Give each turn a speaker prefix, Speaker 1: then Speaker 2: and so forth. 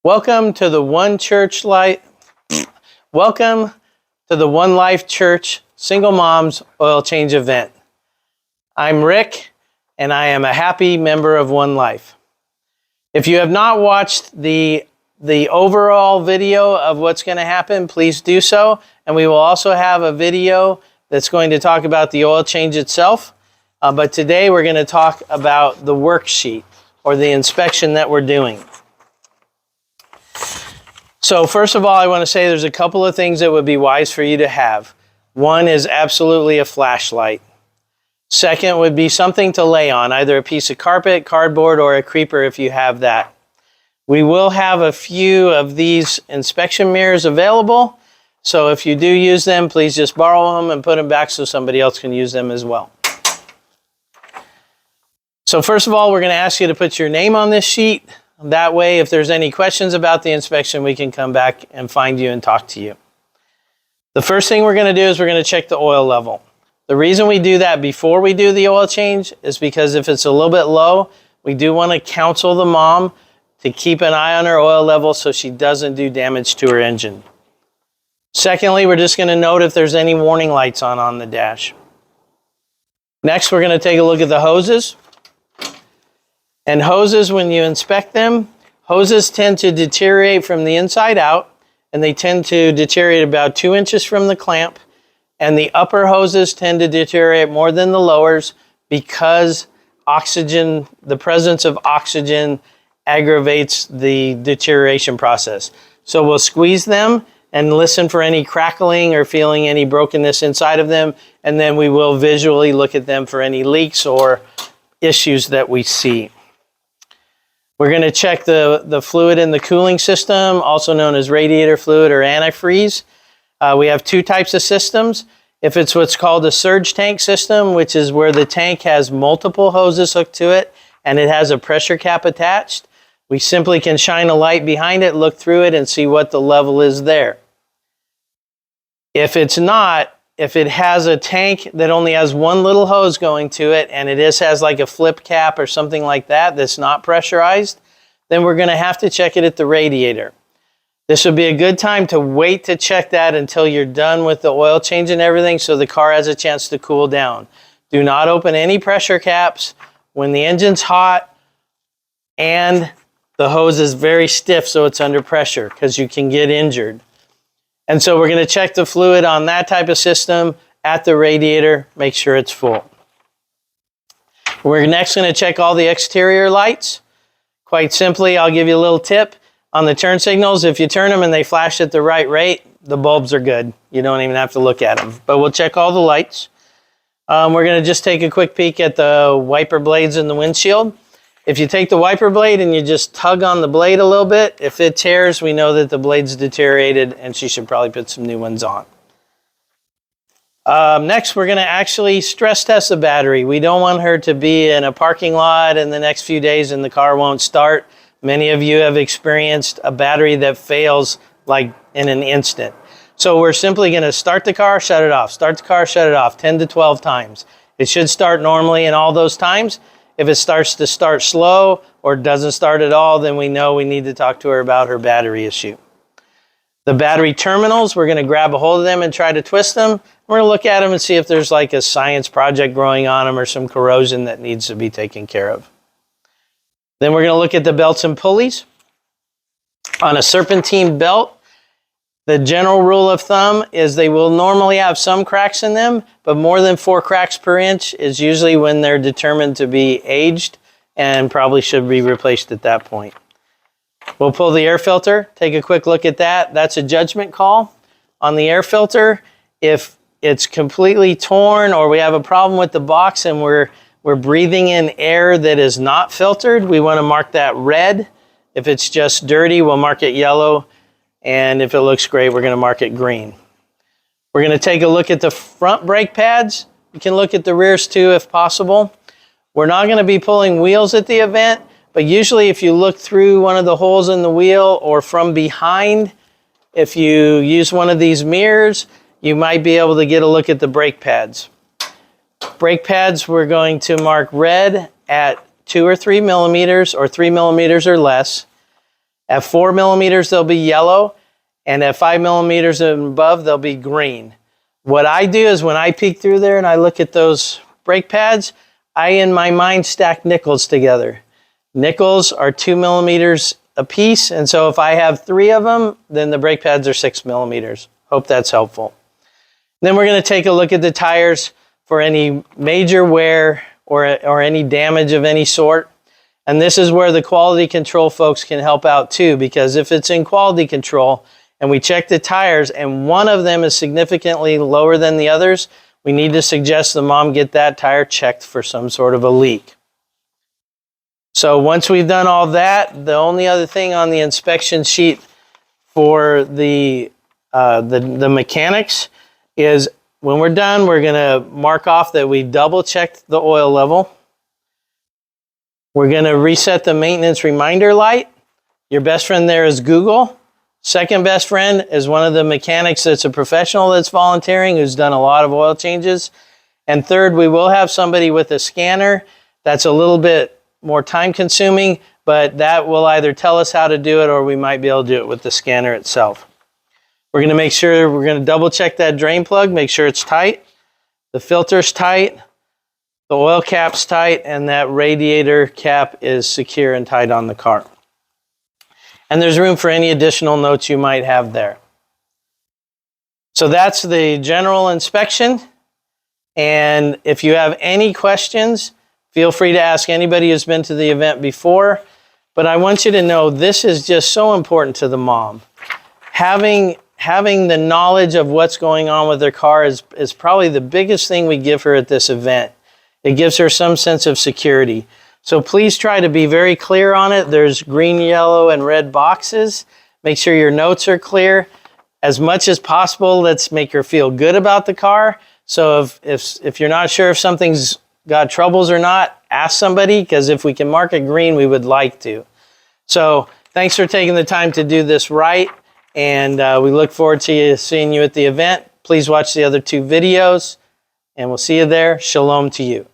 Speaker 1: Welcome to the One Life Church Single Moms Oil Change event. I'm Rick, and I am a happy member of One Life. If you have not watched the overall video of what's going to happen, please do so. And we will also have a video that's going to talk about the oil change itself. But today we're going to talk about the worksheet or the inspection that we're doing. So first of all, I want to say there's a couple of things that would be wise for you to have. One is absolutely a flashlight. Second would be something to lay on, either a piece of carpet, cardboard, or a creeper if you have that. We will have a few of these inspection mirrors available, so if you do use them, please just borrow them and put them back so somebody else can use them as well. So first of all, we're going to ask you to put your name on this sheet. That way, if there's any questions about the inspection, we can come back and find you and talk to you. The first thing we're going to do is we're going to check the oil level. The reason we do that before we do the oil change is because if it's a little bit low, we do want to counsel the mom to keep an eye on her oil level so she doesn't do damage to her engine. Secondly, we're just going to note if there's any warning lights on the dash. Next, we're going to take a look at the hoses. And hoses, when you inspect them, hoses tend to deteriorate from the inside out, and they tend to deteriorate about 2 inches from the clamp. And the upper hoses tend to deteriorate more than the lowers because oxygen, the presence of oxygen aggravates the deterioration process. So we'll squeeze them and listen for any crackling or feeling any brokenness inside of them, and then we will visually look at them for any leaks or issues that we see. We're going to check the fluid in the cooling system, also known as radiator fluid or antifreeze. We have two types of systems. If it's what's called a surge tank system, which is where the tank has multiple hoses hooked to it and it has a pressure cap attached, we simply can shine a light behind it, look through it, and see what the level is there. If it's not, if it has a tank that only has one little hose going to it and it just has like a flip cap or something like that that's not pressurized, then we're going to have to check it at the radiator. This would be a good time to wait to check that until you're done with the oil change and everything so the car has a chance to cool down. Do not open any pressure caps when the engine's hot and the hose is very stiff so it's under pressure because you can get injured. And so we're going to check the fluid on that type of system at the radiator, make sure it's full. We're next going to check all the exterior lights. Quite simply, I'll give you a little tip. On the turn signals, if you turn them and they flash at the right rate, the bulbs are good. You don't even have to look at them. But we'll check all the lights. We're going to just take a quick peek at the wiper blades in the windshield. If you take the wiper blade and you just tug on the blade a little bit, if it tears, we know that the blade's deteriorated and she should probably put some new ones on. Next, we're going to actually stress test the battery. We don't want her to be in a parking lot in the next few days and the car won't start. Many of you have experienced a battery that fails like in an instant. So we're simply going to start the car, shut it off, start the car, shut it off 10 to 12 times. It should start normally in all those times. If it starts to start slow or doesn't start at all, then we know we need to talk to her about her battery issue. The battery terminals, we're going to grab a hold of them and try to twist them. We're going to look at them and see if there's like a science project growing on them or some corrosion that needs to be taken care of. Then we're going to look at the belts and pulleys. On a serpentine belt, the general rule of thumb is they will normally have some cracks in them, but more than 4 cracks per inch is usually when they're determined to be aged and probably should be replaced at that point. We'll pull the air filter, take a quick look at that. That's a judgment call. On the air filter, if it's completely torn or we have a problem with the box and we're breathing in air that is not filtered, we want to mark that red. If it's just dirty, we'll mark it yellow. And if it looks great, we're going to mark it green. We're going to take a look at the front brake pads. You can look at the rears too if possible. We're not going to be pulling wheels at the event, but usually if you look through one of the holes in the wheel or from behind, if you use one of these mirrors, you might be able to get a look at the brake pads. Brake pads, we're going to mark red at 2 or 3 millimeters or 3 millimeters or less. At 4 millimeters, they'll be yellow, and at 5 millimeters and above, they'll be green. What I do is when I peek through there and I look at those brake pads, I, in my mind, stack nickels together. Nickels are 2 millimeters a piece, and so if I have 3 of them, then the brake pads are 6 millimeters. Hope that's helpful. Then we're going to take a look at the tires for any major wear or any damage of any sort. And this is where the quality control folks can help out too, because if it's in quality control and we check the tires and one of them is significantly lower than the others, we need to suggest the mom get that tire checked for some sort of a leak. So once we've done all that, the only other thing on the inspection sheet for the mechanics is when we're done, we're going to mark off that we double checked the oil level. We're going to reset the maintenance reminder light. Your best friend there is Google. Second best friend is one of the mechanics that's a professional that's volunteering who's done a lot of oil changes. And third, we will have somebody with a scanner that's a little bit more time consuming, but that will either tell us how to do it or we might be able to do it with the scanner itself. We're going to make sure, we're going to double check that drain plug, make sure it's tight, the filter's tight, the oil cap's tight, and that radiator cap is secure and tight on the car. And there's room for any additional notes you might have there. So that's the general inspection. And if you have any questions, feel free to ask anybody who's been to the event before. But I want you to know this is just so important to the mom. Having the knowledge of what's going on with their car is probably the biggest thing we give her at this event. It gives her some sense of security. So please try to be very clear on it. There's green, yellow, and red boxes. Make sure your notes are clear. As much as possible, let's make her feel good about the car. So if you're not sure if something's got troubles or not, ask somebody, because if we can mark it green, we would like to. So thanks for taking the time to do this right. And we look forward to seeing you at the event. Please watch the other 2 videos, and we'll see you there. Shalom to you.